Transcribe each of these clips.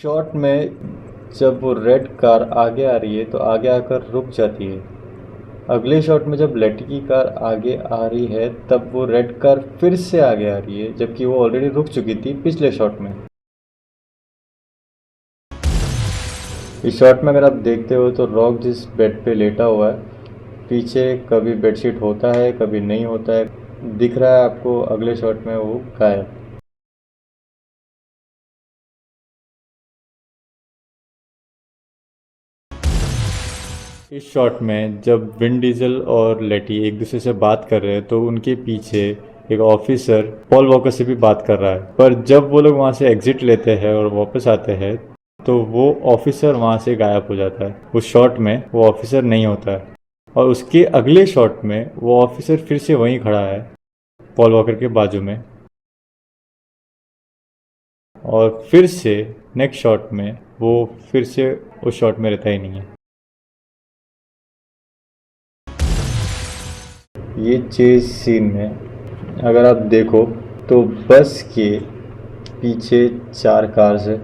Shot में जब वो रेड कार आगे आ रही है तो आगे आकर रुक जाती है। अगले शॉट में जब लड़की कार आगे आ रही है तब वो रेड कार फिर से आगे आ रही है, जबकि वो ऑलरेडी रुक चुकी थी पिछले शॉट में। इस शॉट में अगर आप देखते हो तो रॉक जिस बेड पे लेटा हुआ है, पीछे कभी बेडशीट होता है कभी नहीं होता है, दिख रहा है आपको अगले शॉट में वो गायब। इस शॉट में जब विन डीजल और लेटी एक दूसरे से बात कर रहे हैं तो उनके पीछे एक ऑफिसर पॉल वॉकर से भी बात कर रहा है, पर जब वो लोग वहाँ से एग्जिट लेते हैं और वापस आते हैं तो वो ऑफिसर वहाँ से गायब हो जाता है। उस शॉट में वो ऑफिसर नहीं होता है और उसके अगले शॉट में वो ऑफिसर फिर से वहीं खड़ा है पॉल वॉकर के बाजू में, और फिर से नेक्स्ट शॉट में वो फिर से उस शॉट में रहता ही नहीं है। ये चेज सीन में अगर आप देखो तो बस के पीछे 4 कार्स है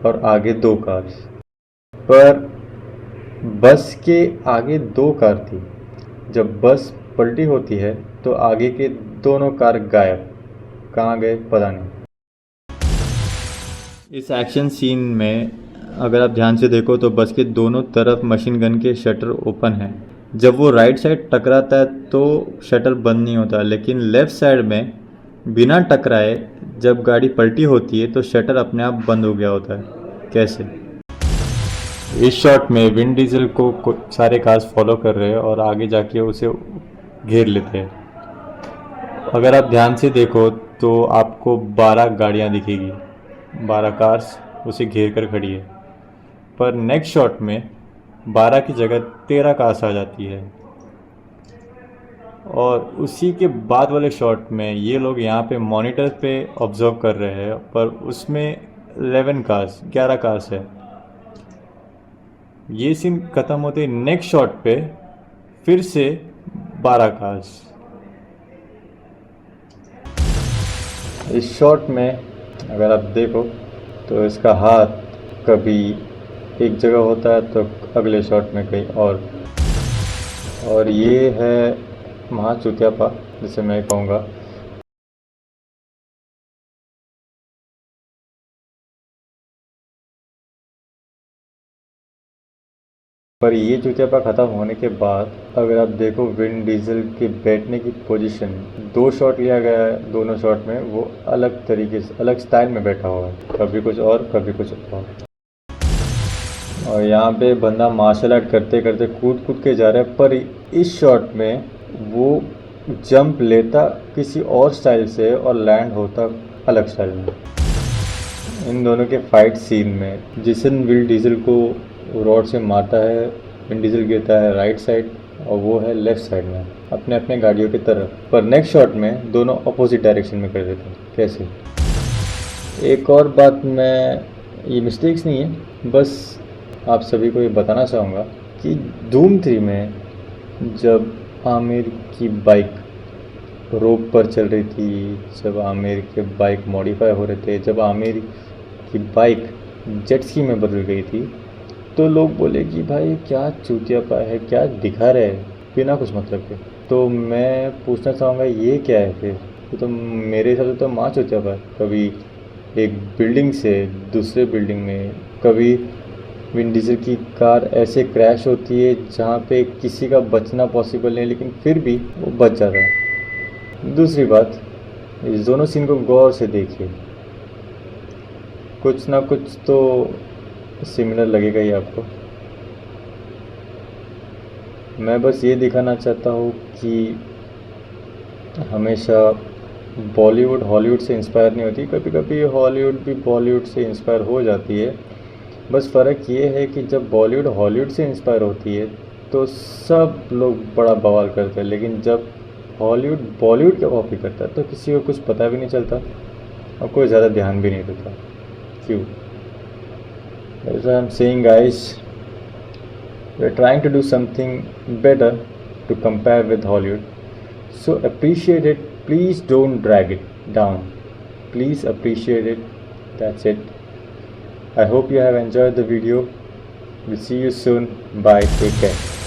और आगे 2 कार्स, पर बस के आगे 2 कार थी। जब बस पलटी होती है तो आगे के दोनों कार गायब, कहाँ गए पता नहीं। इस एक्शन सीन में अगर आप ध्यान से देखो तो बस के दोनों तरफ मशीन गन के शटर ओपन है। जब वो राइट साइड टकराता है तो शटर बंद नहीं होता, लेकिन लेफ़्ट साइड में बिना टकराए जब गाड़ी पलटी होती है तो शटर अपने आप बंद हो गया होता है। कैसे? इस शॉट में विन डीजल को सारे कार्स फॉलो कर रहे हैं और आगे जाके उसे घेर लेते हैं। अगर आप ध्यान से देखो तो आपको 12 गाड़ियाँ दिखेगी, 12 कार्स उसे घेर कर खड़ी है, पर नेक्स्ट शॉट में 12 की जगह 13 कार्स आ जाती है। और उसी के बाद वाले शॉट में ये लोग यहाँ पे मॉनिटर पे ऑब्जर्व कर रहे हैं, पर उसमें 11 कार्स है। ये सीन ख़त्म होते नेक्स्ट शॉट पे फिर से 12 कार्स। इस शॉट में अगर आप देखो तो इसका हाथ कभी एक जगह होता है तो अगले शॉट में कहीं और ये है महा चुतियापा जिसे मैं कहूँगा। पर ये चुतियापा ख़त्म होने के बाद अगर आप देखो विन डीजल के बैठने की पोजीशन, 2 शॉट लिया गया है, दोनों शॉट में वो अलग तरीके से अलग स्टाइल में बैठा हुआ है, कभी कुछ और कभी कुछ और यहाँ पे बंदा मार्शल आर्ट करते करते कूद कूद के जा रहा है, पर इस शॉट में वो जंप लेता किसी और स्टाइल से और लैंड होता अलग स्टाइल में। इन दोनों के फाइट सीन में जिसन विल डीजल को रॉड से मारता है, विन डीजल गिरता है राइट साइड और वो है लेफ़्ट साइड में अपने अपने गाड़ियों की तरफ, पर नेक्स्ट शॉट में दोनों अपोजिट डायरेक्शन में कर देते हैं। कैसे? एक और बात, मैं ये मिस्टेक्स नहीं है, बस आप सभी को ये बताना चाहूँगा कि धूम 3 में जब आमिर की बाइक रोप पर चल रही थी, जब आमिर के बाइक मॉडिफाई हो रहे थे, जब आमिर की बाइक जेट स्की में बदल गई थी, तो लोग बोले कि भाई क्या चूतियापा है, क्या दिखा रहे हैं बिना कुछ मतलब के। तो मैं पूछना चाहूँगा ये क्या है फिर? तो मेरे हिसाब से तो माँ चूतियापा है। कभी एक बिल्डिंग से दूसरे बिल्डिंग में, कभी विन डीजल की कार ऐसे क्रैश होती है जहाँ पे किसी का बचना पॉसिबल नहीं, लेकिन फिर भी वो बच जाता है। दूसरी बात, इस दोनों सीन को गौर से देखिए, कुछ ना कुछ तो सिमिलर लगेगा ही आपको। मैं बस ये दिखाना चाहता हूँ कि हमेशा बॉलीवुड हॉलीवुड से इंस्पायर नहीं होती, कभी कभी हॉलीवुड भी बॉलीवुड से इंस्पायर हो जाती है। बस फ़र्क ये है कि जब बॉलीवुड हॉलीवुड से इंस्पायर होती है तो सब लोग बड़ा बवाल करते हैं, लेकिन जब हॉलीवुड बॉलीवुड का कॉपी करता है तो किसी को कुछ पता भी नहीं चलता और कोई ज़्यादा ध्यान भी नहीं देता। क्यों? As I'm saying, guys, we're trying to do something better to compare with Hollywood. So appreciate it. Please don't drag it down. Please appreciate it. That's it. I hope you have enjoyed the video. We'll see you soon. Bye. Take care.